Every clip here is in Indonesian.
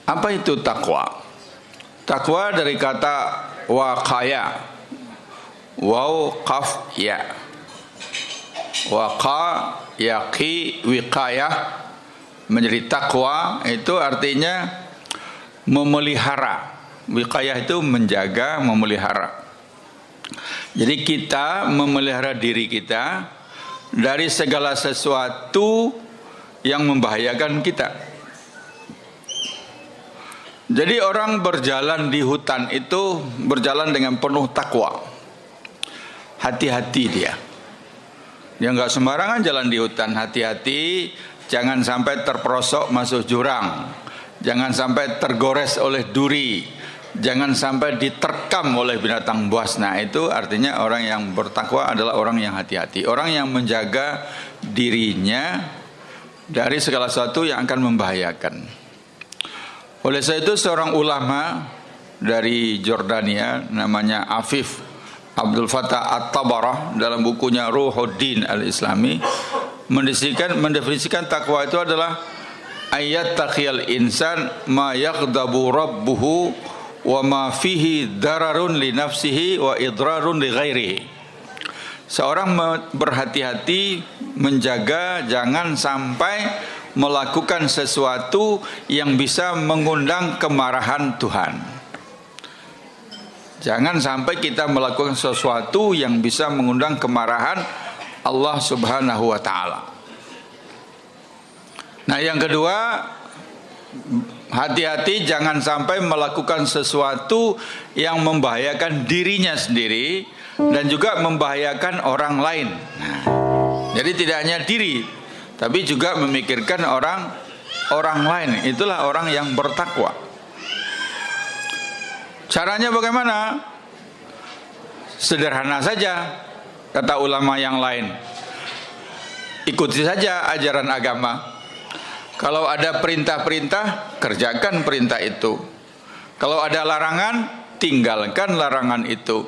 Apa itu takwa? Takwa dari kata waqaya, waw qaf ya, waqa yaqi wiqayah, menjadi takwa itu artinya memelihara. Wiqayah itu menjaga, memelihara. Jadi kita memelihara diri kita dari segala sesuatu yang membahayakan kita. Jadi orang berjalan di hutan itu berjalan dengan penuh takwa. Hati-hati dia. Dia nggak sembarangan jalan di hutan. Hati-hati, jangan sampai terperosok masuk jurang. Jangan sampai tergores oleh duri. Jangan sampai diterkam oleh binatang buas. Nah, itu artinya orang yang bertakwa adalah orang yang hati-hati. Orang yang menjaga dirinya dari segala sesuatu yang akan membahayakan. Oleh sebab itu seorang ulama dari Jordania namanya Afif Abdul Fattah At-Tabarah dalam bukunya Ruhuddin Al-Islami mendefinisikan takwa itu adalah ayat taqiyal insan ma yaghdabu rabbuhu wa ma fihi dararun li nafsihi wa idrarun li ghairihi. Seorang berhati-hati menjaga jangan sampai melakukan sesuatu yang bisa mengundang kemarahan Tuhan. Jangan sampai kita melakukan sesuatu yang bisa mengundang kemarahan Allah Subhanahu wa taala. Nah, yang kedua, hati-hati jangan sampai melakukan sesuatu yang membahayakan dirinya sendiri dan juga membahayakan orang lain. Nah, jadi tidak hanya diri tapi juga memikirkan orang lain. Itulah orang yang bertakwa. Caranya bagaimana? Sederhana saja, kata ulama yang lain. Ikuti saja ajaran agama. Kalau ada perintah-perintah, kerjakan perintah itu. Kalau ada larangan, tinggalkan larangan itu.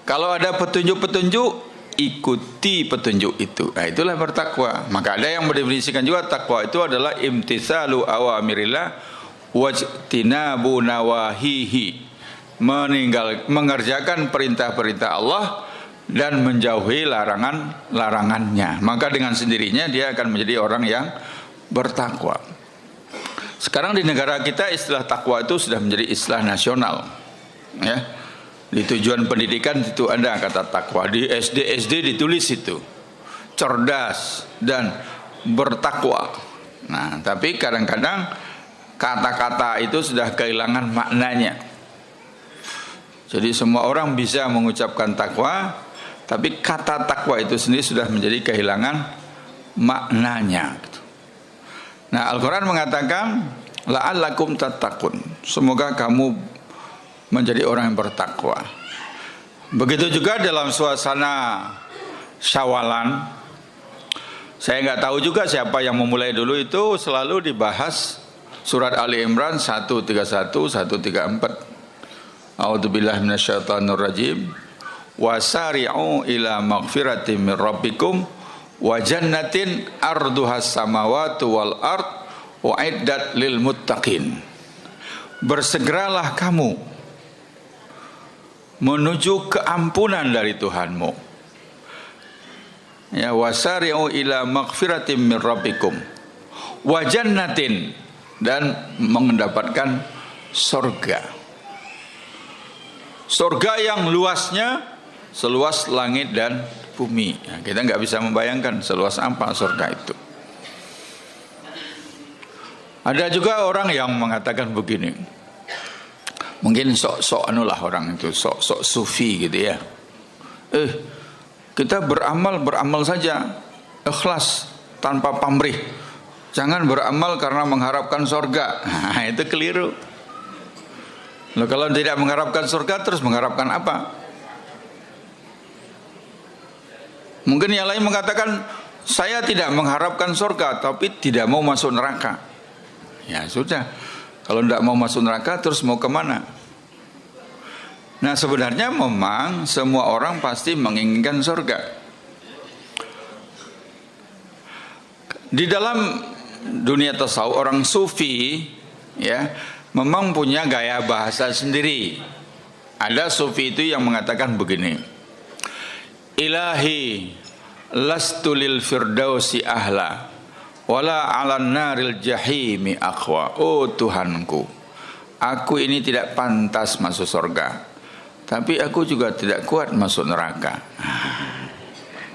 Kalau ada petunjuk-petunjuk, ikuti petunjuk itu. Nah, itulah bertakwa. Maka ada yang mendefinisikan juga takwa itu adalah imtitsalu awamirillah wajtinabu nawahihi. Mengerjakan perintah-perintah Allah dan menjauhi larangan-larangannya. Maka dengan sendirinya dia akan menjadi orang yang bertakwa. Sekarang di negara kita istilah takwa itu sudah menjadi istilah nasional. Ya. Di tujuan pendidikan itu ada kata takwa. Di SD ditulis itu cerdas dan bertakwa. Nah, tapi kadang-kadang kata-kata itu sudah kehilangan maknanya. Jadi semua orang bisa mengucapkan takwa, tapi kata takwa itu sendiri sudah menjadi kehilangan maknanya. Nah, Al-Quran mengatakan la'allakum tattaqun, semoga kamu menjadi orang yang bertakwa. Begitu juga dalam suasana Syawalan. Saya nggak tahu juga siapa yang memulai dulu, itu selalu dibahas surat Ali Imran 131 134. A'udzubillahi minasyaitonir rajim. Wasari'u ila maghfiratin min rabbikum wa jannatin arduhas samawati wal ard uiddat lil muttaqin. Bersegeralah kamu menuju keampunan dari Tuhanmu. Ya, wasari'u ila maghfiratin min rabbikum wa jannatin, dan mendapatkan surga. Surga yang luasnya seluas langit dan bumi. Nah, kita nggak bisa membayangkan seluas apa surga itu. Ada juga orang yang mengatakan begini, mungkin sok-sok anulah orang itu, sok-sok sufi gitu ya. Kita beramal saja, ikhlas tanpa pamrih. Jangan beramal karena mengharapkan surga. Nah, itu keliru. Loh, kalau tidak mengharapkan surga, terus mengharapkan apa? Mungkin yang lain mengatakan, saya tidak mengharapkan surga, tapi tidak mau masuk neraka. Ya sudah, kalau tidak mau masuk neraka, terus mau kemana? Nah, sebenarnya memang semua orang pasti menginginkan surga. Di dalam dunia tasawuf, orang sufi ya memang punya gaya bahasa sendiri. Ada sufi itu yang mengatakan begini, Ilahi lastu lil firdausi ahla wala 'alan naril jahimi aqwa. Oh Tuhanku, aku ini tidak pantas masuk surga, tapi aku juga tidak kuat masuk neraka.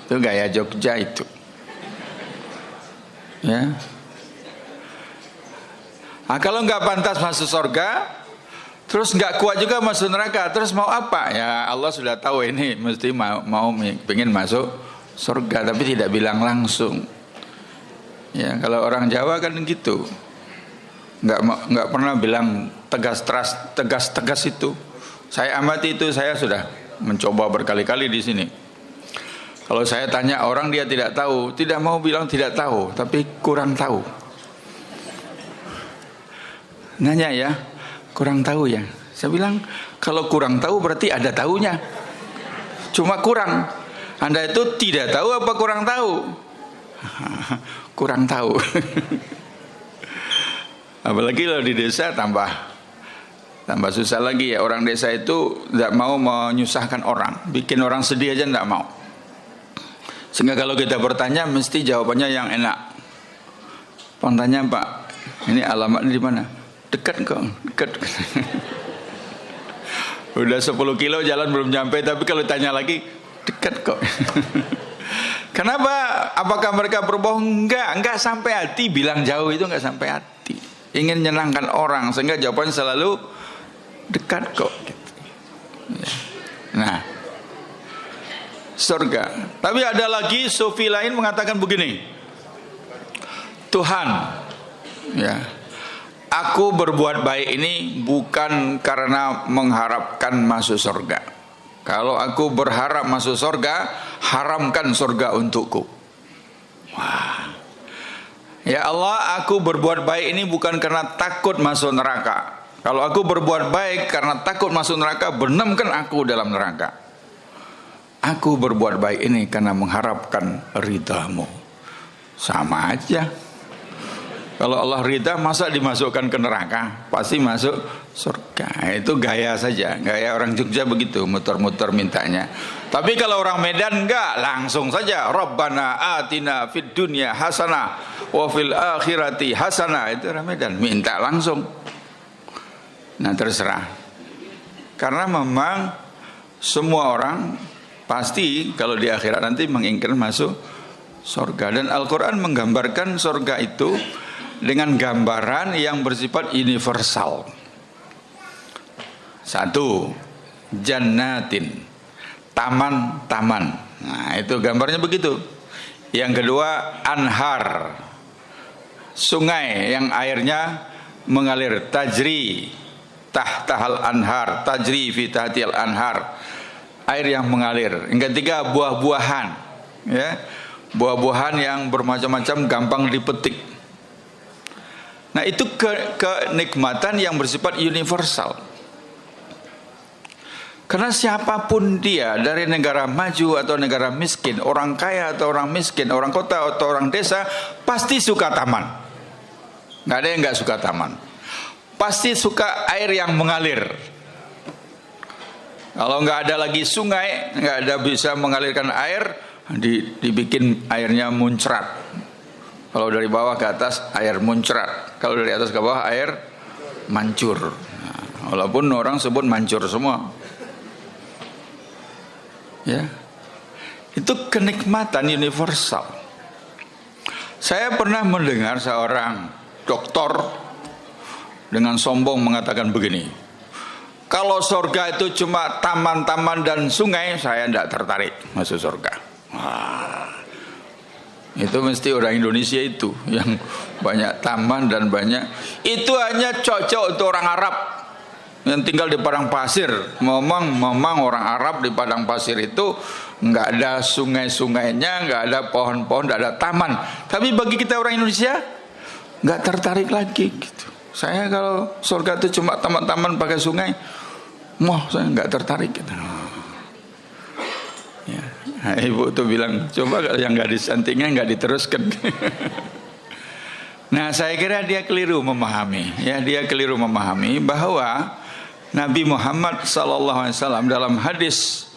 Itu gaya Jogja itu. Ya. Nah, kalau nggak pantas masuk surga, terus nggak kuat juga masuk neraka, terus mau apa? Ya Allah sudah tahu ini mesti mau pengen masuk surga, tapi tidak bilang langsung. Ya kalau orang Jawa kan gitu, nggak pernah bilang tegas itu. Saya amati itu, saya sudah mencoba berkali-kali di sini. Kalau saya tanya orang dia tidak tahu, tidak mau bilang tidak tahu, tapi kurang tahu. Nanya ya, kurang tahu ya. Saya bilang kalau kurang tahu berarti ada tahunya. Cuma kurang. Anda itu tidak tahu apa kurang tahu? Kurang tahu. Apalagi kalau di desa tambah susah lagi ya. Orang desa itu tidak mau menyusahkan orang, bikin orang sedih aja tidak mau. Sehingga kalau kita bertanya mesti jawabannya yang enak. Tanya Pak, ini alamatnya di mana? Dekat kok, dekat. Udah 10 kilo jalan belum nyampe, tapi kalau tanya lagi dekat kok. Kenapa? Apakah mereka berbohong? Enggak sampai hati. Bilang jauh itu enggak sampai hati. Ingin menyenangkan orang, sehingga jawabannya selalu dekat kok. Nah, surga. Tapi ada lagi sufi lain mengatakan begini, Tuhan, ya, aku berbuat baik ini bukan karena mengharapkan masuk surga. Kalau aku berharap masuk surga, haramkan surga untukku. Wah. Ya Allah, aku berbuat baik ini bukan karena takut masuk neraka. Kalau aku berbuat baik karena takut masuk neraka, benamkan aku dalam neraka. Aku berbuat baik ini karena mengharapkan ridhamu. Sama aja. Kalau Allah ridha, masa dimasukkan ke neraka? Pasti masuk surga. Itu gaya saja. Gaya orang Jogja begitu, muter-muter mintanya. Tapi kalau orang Medan enggak, langsung saja. Rabbana atina fid dunya hasanah wa fil akhirati hasanah. Itu orang Medan, minta langsung. Nah terserah. Karena memang semua orang pasti kalau di akhirat nanti menginginkan masuk surga. Dan Al-Quran menggambarkan surga itu dengan gambaran yang bersifat universal. Satu, jannatin, taman-taman. Nah itu gambarnya begitu. Yang kedua, anhar, sungai yang airnya mengalir, tajri tahtahal anhar, tajri fi tahtil anhar, air yang mengalir. Yang ketiga, buah-buahan, ya, buah-buahan yang bermacam-macam, gampang dipetik. Nah itu kenikmatan yang bersifat universal. Karena siapapun dia, dari negara maju atau negara miskin, orang kaya atau orang miskin, orang kota atau orang desa, pasti suka taman. Nggak ada yang nggak suka taman. Pasti suka air yang mengalir. Kalau nggak ada lagi sungai, nggak ada bisa mengalirkan air, dibikin airnya muncrat. Kalau dari bawah ke atas air muncrat, kalau dari atas ke bawah air mancur. Nah, walaupun orang sebut mancur semua, ya, itu kenikmatan universal. Saya pernah mendengar seorang doktor dengan sombong mengatakan begini, kalau surga itu cuma taman-taman dan sungai, saya tidak tertarik masuk surga. Wah, itu mesti orang Indonesia itu yang banyak taman dan banyak. Itu hanya cocok untuk orang Arab yang tinggal di padang pasir. Memang orang Arab di padang pasir itu nggak ada sungai-sungainya, nggak ada pohon-pohon, nggak ada taman. Tapi bagi kita orang Indonesia nggak tertarik lagi gitu. Saya kalau surga itu cuma taman-taman pakai sungai, saya nggak tertarik gitu. Ya. Nah, ibu tuh bilang, coba kalau yang gadis cantiknya nggak diteruskan. Nah, saya kira dia keliru memahami, ya, dia keliru memahami bahwa Nabi Muhammad SAW dalam hadis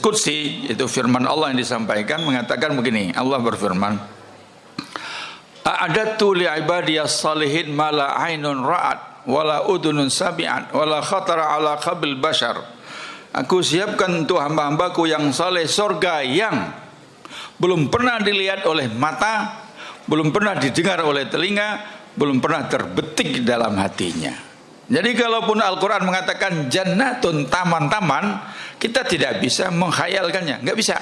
qudsi, itu firman Allah yang disampaikan, mengatakan begini. Allah berfirman, a'adatu li ibadiyas salihin ma la ainun ra'at wala udunun sami'at wala khatara ala qabil bashar. Aku siapkan untuk hamba-hambaku yang saleh surga yang belum pernah dilihat oleh mata, belum pernah didengar oleh telinga, belum pernah terbetik dalam hatinya. Jadi kalaupun Al-Quran mengatakan jannatun, taman-taman, kita tidak bisa menghayalkannya, nggak bisa.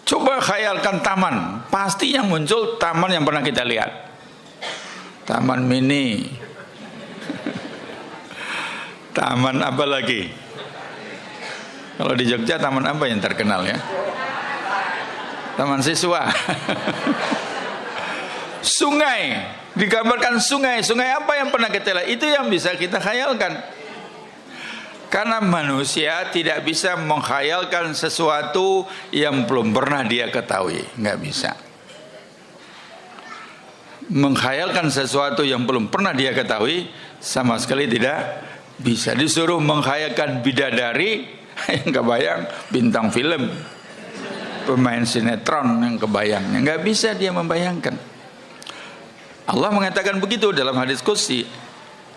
Coba khayalkan taman, pasti yang muncul taman yang pernah kita lihat. Taman mini. Taman apa lagi? Kalau di Jogja taman apa yang terkenal ya? Taman siswa. Sungai, digambarkan sungai apa yang pernah kita lihat, itu yang bisa kita khayalkan. Karena manusia tidak bisa menghayalkan sesuatu yang belum pernah dia ketahui, nggak bisa. Menghayalkan sesuatu yang belum pernah dia ketahui sama sekali tidak bisa. Disuruh menghayalkan bidadari, yang kebayang bintang film, pemain sinetron yang kebayang, nggak bisa dia membayangkan. Allah mengatakan begitu dalam hadis qudsi,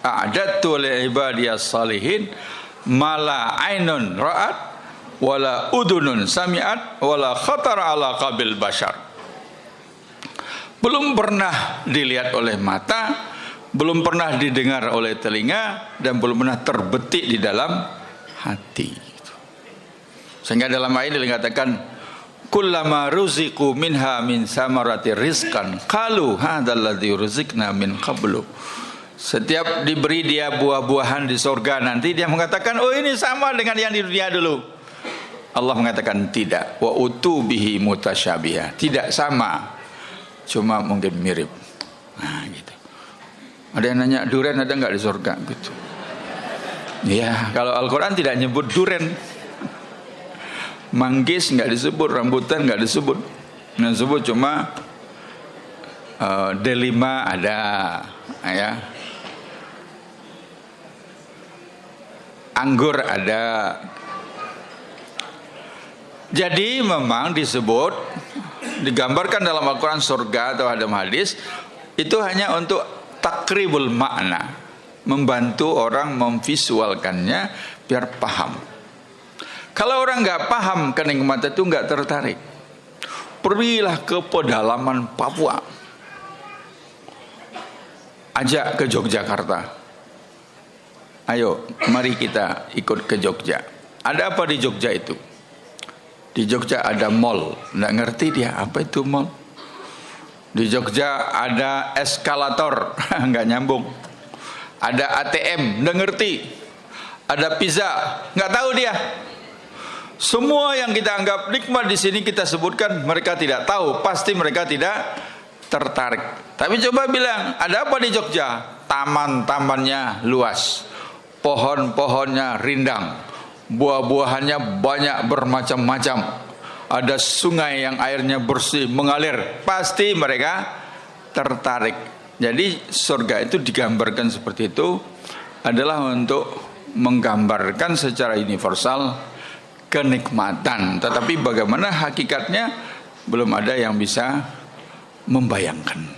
a'adatu li ibadiyas salihin mala ainun ra'at wala udunun sami'at wala khatara ala qabil bashar. Belum pernah dilihat oleh mata, belum pernah didengar oleh telinga, dan belum pernah terbetik di dalam hati. Sehingga dalam ayat dikatakan kullama ruziqu minha min samarati rizqan qalu hadzal ladzi ruziqna min qablu. Setiap diberi dia buah-buahan di surga nanti, dia mengatakan, oh ini sama dengan yang di dunia dulu. Allah mengatakan tidak. Wa utu bihi mutasyabiha. Tidak sama, cuma mungkin mirip. Nah gitu. Ada yang nanya, durian ada nggak di surga? Gitu. Ya, kalau Al-Quran tidak nyebut durian. Manggis nggak disebut, rambutan nggak disebut. Yang disebut cuma delima ada, ya. Anggur ada. Jadi memang disebut, digambarkan dalam Al-Quran surga atau dalam hadis, itu hanya untuk takribul makna, membantu orang memvisualkannya biar paham. Kalau orang nggak paham kenikmatan itu, nggak tertarik. Pergilah ke pedalaman Papua, ajak ke Yogyakarta. Ayo, mari kita ikut ke Jogja. Ada apa di Jogja itu? Di Jogja ada mall. Nggak ngerti dia, apa itu mall? Di Jogja ada eskalator, nggak nyambung. Ada ATM, nggak ngerti. Ada pizza, nggak tahu dia. Semua yang kita anggap nikmat di sini kita sebutkan, mereka tidak tahu. Pasti mereka tidak tertarik. Tapi coba bilang, ada apa di Jogja? Taman-tamannya luas, pohon-pohonnya rindang, buah-buahannya banyak bermacam-macam, ada sungai yang airnya bersih mengalir, pasti mereka tertarik. Jadi surga itu digambarkan seperti itu adalah untuk menggambarkan secara universal kenikmatan, tetapi bagaimana hakikatnya belum ada yang bisa membayangkan.